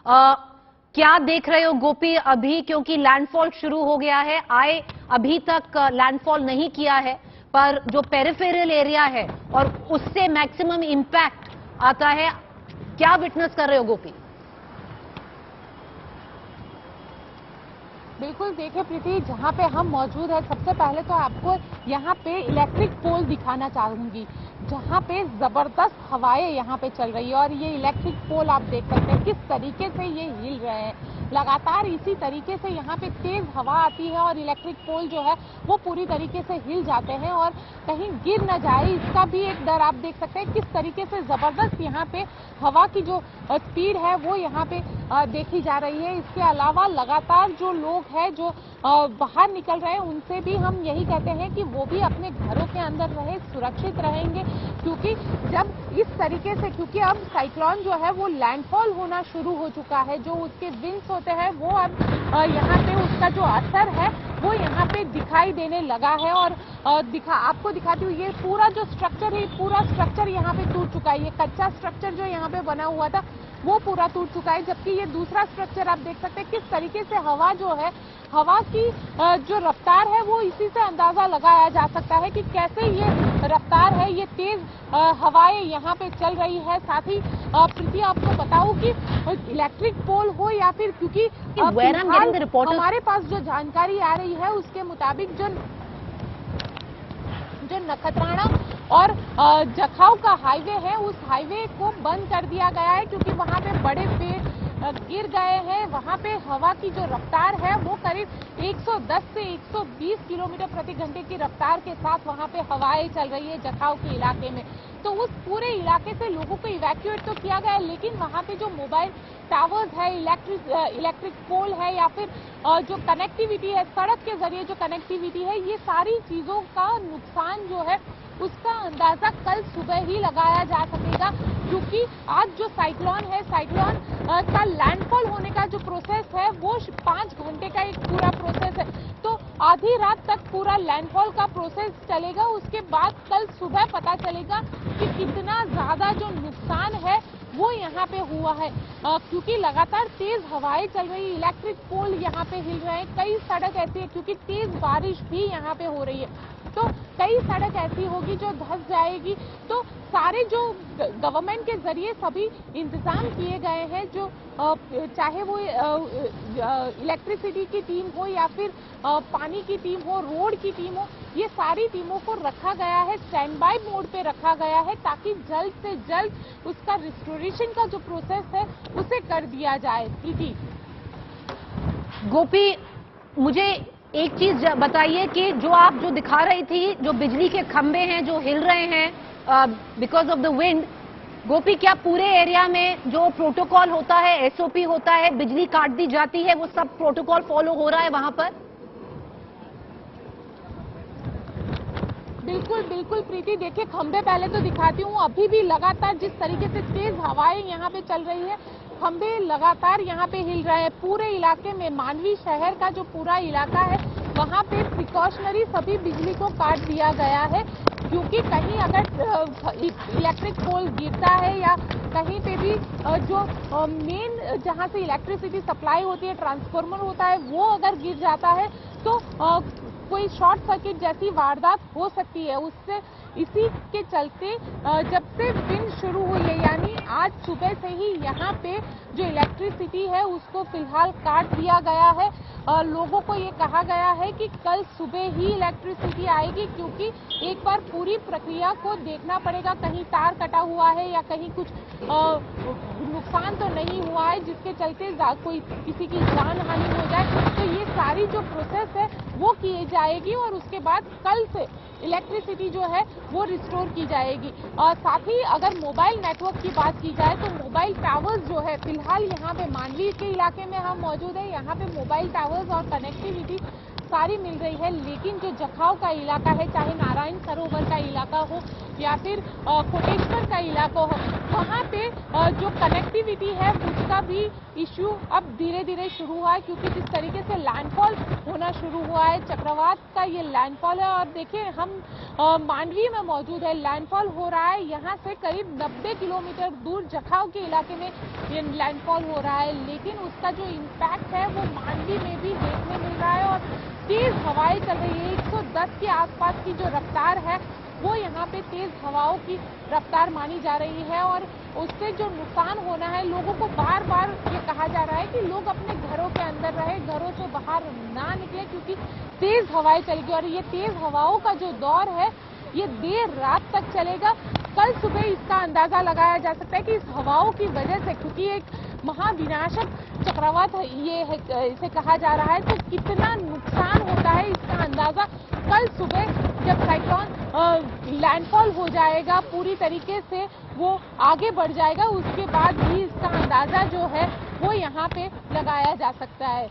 क्या देख रहे हो गोपी अभी, क्योंकि लैंडफॉल शुरू हो गया है, अभी तक लैंडफॉल नहीं किया है, पर जो पेरिफेरल एरिया है और उससे मैक्सिमम इंपैक्ट आता है, क्या विटनेस कर रहे हो गोपी? बिल्कुल, देखिए प्रीति, जहाँ पे हम मौजूद है, सबसे पहले तो आपको यहाँ पे इलेक्ट्रिक पोल दिखाना चाहूंगी, जहाँ पे जबरदस्त हवाएं यहाँ पे चल रही है। और ये इलेक्ट्रिक पोल आप देख सकते हैं किस तरीके से ये हिल रहे हैं। लगातार इसी तरीके से यहाँ पे तेज हवा आती है और इलेक्ट्रिक पोल जो है वो पूरी तरीके से हिल जाते हैं और कहीं गिर न जाए, इसका भी एक डर आप देख सकते हैं। किस तरीके से जबरदस्त यहाँ पे हवा की जो स्पीड है वो यहाँ पे देखी जा रही है। इसके अलावा लगातार जो लोग हैं जो बाहर निकल रहे हैं, उनसे भी हम यही कहते हैं कि वो भी अपने घरों के अंदर रहे, सुरक्षित रहेंगे, क्योंकि जब इस तरीके से, क्योंकि अब साइक्लोन जो है वो लैंडफॉल होना शुरू हो चुका है, जो उसके विंड्स होते हैं वो अब यहाँ पे उसका जो असर है वो यहाँ पे दिखाई देने लगा है। और आपको दिखाती हूँ, ये पूरा जो स्ट्रक्चर है, पूरा स्ट्रक्चर यहाँ पे टूट चुका है। ये कच्चा स्ट्रक्चर जो यहाँ पे बना हुआ था वो पूरा टूट चुका है, जबकि ये दूसरा स्ट्रक्चर आप देख सकते हैं किस तरीके से हवा जो है, हवा की जो रफ्तार है वो इसी से अंदाजा लगाया जा सकता है कि कैसे ये रफ्तार है, ये तेज हवाएं यहाँ पे चल रही है। साथ ही प्रीति आपको बताऊं कि इलेक्ट्रिक पोल हो या फिर, क्योंकि हमारे पास जो जानकारी आ रही है उसके मुताबिक जो नखत्राना और जखाऊ का हाईवे है, उस हाईवे को बंद कर दिया गया है, क्योंकि वहां पे बड़े पेड़ गिर गए हैं। वहां पे हवा की जो रफ्तार है वो करीब 110 से 120 किलोमीटर प्रति घंटे की रफ्तार के साथ वहां पे हवाएं चल रही है जखाऊ के इलाके में। तो उस पूरे इलाके से लोगों को इवैक्यूएट तो किया गया है, लेकिन वहां पे जो मोबाइल टावर्स है, इलेक्ट्रिक पोल है या फिर जो कनेक्टिविटी है, सड़क के जरिए जो कनेक्टिविटी है, ये सारी चीजों का नुकसान जो है उसका अंदाजा कल सुबह ही लगाया जा सकेगा, क्योंकि आज जो साइक्लोन है, साइक्लोन का लैंडफॉल होने का जो प्रोसेस है वो 5 घंटे का एक पूरा प्रोसेस है। तो आधी रात तक पूरा लैंडफॉल का प्रोसेस चलेगा, उसके बाद कल सुबह पता चलेगा कि कितना ज्यादा जो नुकसान है वो यहाँ पे हुआ है, क्योंकि लगातार तेज हवाएं चल रही है, इलेक्ट्रिक पोल यहाँ पे हिल रहे हैं, कई सड़क ऐसी है, क्योंकि तेज बारिश भी यहाँ पे हो रही है, तो कई सड़क ऐसी होगी जो धंस जाएगी। तो सारे जो गवर्नमेंट के जरिए सभी इंतजाम किए गए हैं, जो चाहे वो इलेक्ट्रिसिटी की टीम हो या फिर पानी की टीम हो, रोड की टीम हो, ये सारी टीमों को रखा गया है, स्टैंड बाय मोड पे रखा गया है, ताकि जल्द से जल्द उसका रिस्टोरेशन का जो प्रोसेस है उसे कर दिया जाए। प्रीति, गोपी, मुझे एक चीज बताइए कि जो आप जो दिखा रही थी, जो बिजली के खंभे हैं जो हिल रहे हैं बिकॉज ऑफ द विंड, गोपी, क्या पूरे एरिया में जो प्रोटोकॉल होता है, एसओपी होता है, बिजली काट दी जाती है, वो सब प्रोटोकॉल फॉलो हो रहा है वहां पर? बिल्कुल बिल्कुल प्रीति, देखिए खंभे पहले तो दिखाती हूँ, अभी भी लगातार जिस तरीके से तेज हवाएं यहाँ पे चल रही है, खंभे लगातार यहाँ पे हिल रहे हैं। पूरे इलाके में, मांडवी शहर का जो पूरा इलाका है, वहाँ पे प्रिकॉशनरी सभी बिजली को काट दिया गया है, क्योंकि कहीं अगर इलेक्ट्रिक पोल गिरता है या कहीं पे भी जो मेन जहाँ से इलेक्ट्रिसिटी सप्लाई होती है, ट्रांसफार्मर होता है, वो अगर गिर जाता है तो कोई शॉर्ट सर्किट जैसी वारदात हो सकती है। उससे इसी के चलते जब से विंड शुरू हुई है, यानी आज सुबह से ही यहाँ पे जो इलेक्ट्रिसिटी है उसको फिलहाल काट दिया गया है। लोगों को ये कहा गया है कि कल सुबह ही इलेक्ट्रिसिटी आएगी, क्योंकि एक बार पूरी प्रक्रिया को देखना पड़ेगा, कहीं तार कटा हुआ है या कहीं कुछ नुकसान तो नहीं हुआ है जिसके चलते कोई किसी की जान हानि हो जाए। तो ये सारी जो प्रोसेस है वो की जाएगी और उसके बाद कल से इलेक्ट्रिसिटी जो है वो रिस्टोर की जाएगी। और साथ ही अगर मोबाइल नेटवर्क की बात की जाए तो मोबाइल टावर्स जो है, फिलहाल यहाँ पे मांडवी के इलाके में हम मौजूद है, यहाँ पे मोबाइल टावर्स और कनेक्टिविटी सारी मिल रही है, लेकिन जो जखाऊ का इलाका है, चाहे नारायण सरोवर का इलाका हो या फिर कोटेश्वर का इलाका हो, वहाँ पे जो कनेक्टिविटी है उसका भी इश्यू अब धीरे धीरे शुरू हुआ है, क्योंकि जिस तरीके से लैंडफॉल होना शुरू हुआ है, चक्रवात का ये लैंडफॉल है। और देखिए हम मांडवी में मौजूद है, लैंडफॉल हो रहा है, यहाँ से करीब 90 किलोमीटर दूर जखाऊ के इलाके में ये लैंडफॉल हो रहा है, लेकिन उसका जो इम्पैक्ट है वो मांडवी में भी देखने मिल रहा है और तेज हवाएं चल रही है। 110 के आसपास की जो रफ्तार है वो यहाँ पे तेज हवाओं की रफ्तार मानी जा रही है और उससे जो नुकसान होना है, लोगों को बार बार ये कहा जा रहा है कि लोग अपने घरों के अंदर रहे, घरों से बाहर ना निकले, क्योंकि तेज हवाएं चलेगी और ये तेज हवाओं का जो दौर है ये देर रात तक चलेगा। कल सुबह इसका अंदाजा लगाया जा सकता है कि इस हवाओं की वजह से, क्योंकि एक महाविनाशक चक्रवात ये है, इसे कहा जा रहा है, तो कितना नुकसान होता है इसका अंदाजा कल सुबह जब साइक्लोन लैंडफॉल हो जाएगा, पूरी तरीके से वो आगे बढ़ जाएगा, उसके बाद भी इसका अंदाजा जो है वो यहाँ पे लगाया जा सकता है।